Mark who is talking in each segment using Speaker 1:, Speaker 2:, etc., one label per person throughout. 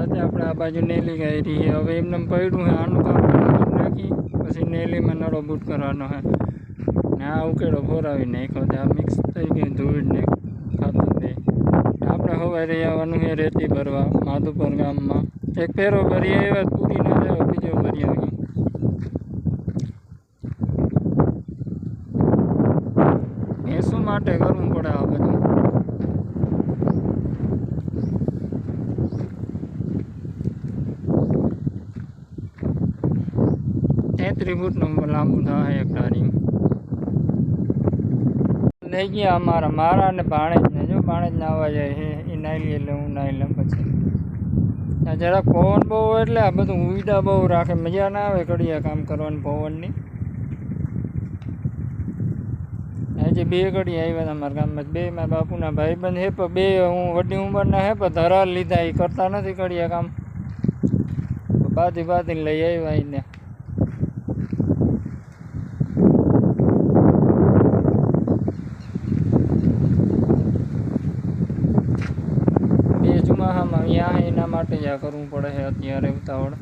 Speaker 1: राते આપણે આ બાજુ નેલી ગઈ રહી હવે એમને પડ્યું છે આનું કામ કરી નાખી પછી નેલીમાં નળો બૂટ કરવાનો છે ને આ ઉકેડો ફોરાવી નાખ્યો આ મિક્સ થઈ ગયું ધૂળ ને ખાતર દે આપણે સવારે આવવાનું છે રેતી ભરવા માધુપર ગામમાં એક ફેરો ભરી આવ્યા પૂરી ના જાય બીજો ભરી આવી ભેંસો માટે કરવું પડે આ બધું 33 ફૂટનું લાંબુ થાય એક ડારી લઈ ગયા અમારા મારા ને ભાણેજને જો ભાણેજ નાવા જાય છે એ નાઈ લે એટલે હું નાઈ લઉં પછી જરા પવન બહુ એટલે આ બધું ઉઈડા બહુ રાખે મજા ના આવે કડિયા કામ કરવાની પવનની આજે બે કડી આવ્યા અમારા ગામમાં બે મારા બાપુના ભાઈબંધ હે પણ બે હું વડી ઉંમરના હે પણ ધરાર લીધા એ કરતા નથી કડિયા કામ બાંધી લઈ આવ્યા એને ચોમાસામાં અહીંયા એના માટે જ આ કરવું પડે છે અત્યારે ઉતાવળ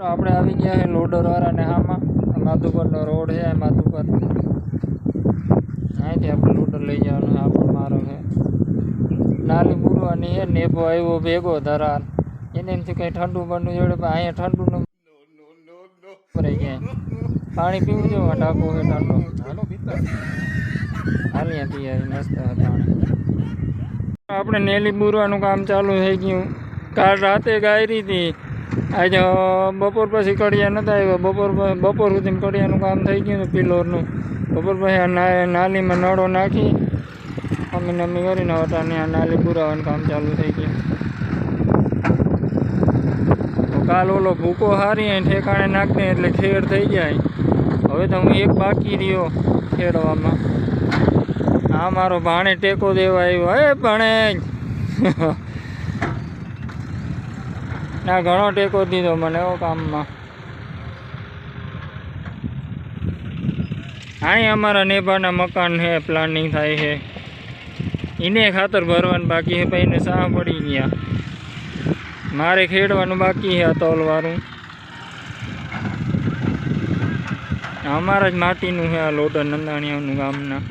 Speaker 1: આપણે આવી ગયા છે લોડર વાળાને હામાં માધુપરનો રોડ છે માધુપર અહીંથી આપણે લોડર લઈ જવાનું આપણો મારો છે નાલી પૂરવાની છે નેપો આવ્યો ભેગો ધરાર એને એમથી કંઈ ઠંડુ બનવું જોડે પણ અહીંયા ઠંડુ ભરાઈ ગયા પાણી પીવું જો ટાંકો છે ઠંડો હાલિયા પી આવી મસ્ત પાણી આપણે નેલી પૂરવાનું કામ ચાલુ થઈ ગયું કાલ રાતે ગાયરી હતી આજે બપોર પછી કડિયા નહોતા આવ્યા બપોર સુધી કડિયાનું કામ થઈ ગયું પિલોરનું બપોર પછી નાલીમાં નળો નાખી અમી કરીને વટાને આ નાલી પુરાવાનું કામ ચાલુ થઈ ગયું તો કાલ ઓલો ભૂકો હારી ઠેકાણે નાખને એટલે ખેડ થઈ જાય હવે તો હું એક બાકી રહ્યો ખેડવામાં આ મારો ભાણે ટેકો દેવા આવ્યો હે ભાણે ના ઘણો ટેકો દીધો મને એવો કામમાં અહીં અમારા નેભાના મકાન છે પ્લાનિંગ થાય છે એને ખાતર ભરવાનું બાકી છે પછી એને સાહ પડી ગયા મારે ખેડવાનું બાકી છે તોલવાળું અમારા જ માટીનું છે આ લોટર નંદાણીયાનું ગામના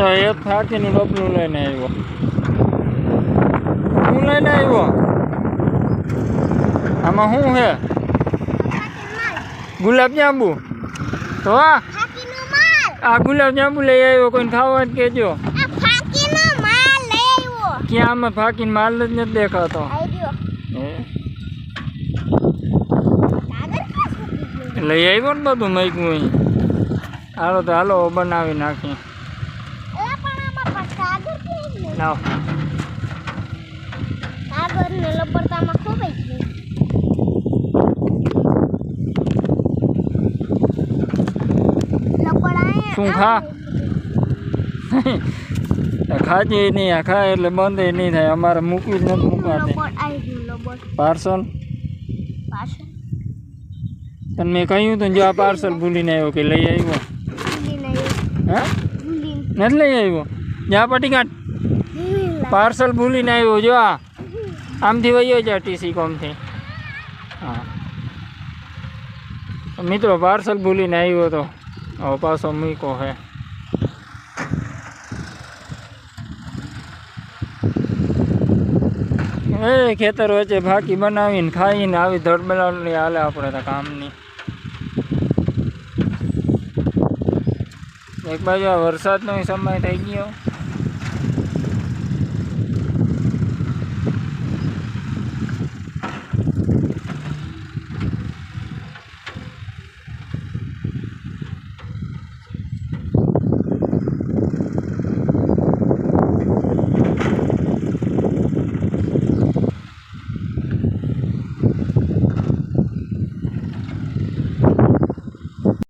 Speaker 1: જો એક ફાકીનું ડબલું લઈને આવ્યો. શું લઈને આવ્યો? આમાં શું છે? ગુલાબજાંબુ. તો આ ગુલાબજાંબુ લઈ આવ્યો. કોઈને ખાવા જ કહેજો. ક્યાં આમાં ફાકીને માલ જ નથી દેખાતો. લઈ આવ્યો ને બધું મૂક્યું અહીં. હાલો તો હાલો બનાવી નાખીએ. લાવ શું ખા ખાજે નહીં. આ ખાય એટલે બંધ નહીં થાય. અમારે મૂકવી જ નથી મૂકાતી. પાર્સલ તને મેં કહ્યું હતું જો આ પાર્સલ ભૂલીને આવ્યો કે લઈ આવ્યો. હા નથી લઈ આવ્યો. જ્યાં પટી કાઢ પાર્સલ ભૂલીને આવ્યો. જો આ આમથી વયો જા ટીસી કોમથી. હા મિત્રો પાર્સલ ભૂલીને આવ્યો તો હવે પાછો મૂકો હે. એ ખેતર વચ્ચે ફાકી બનાવીને ખાઈને આવી ધડબડાની હાલે આપણે તો કામની. એક બાજુ આ વરસાદનો સમય થઈ ગયો.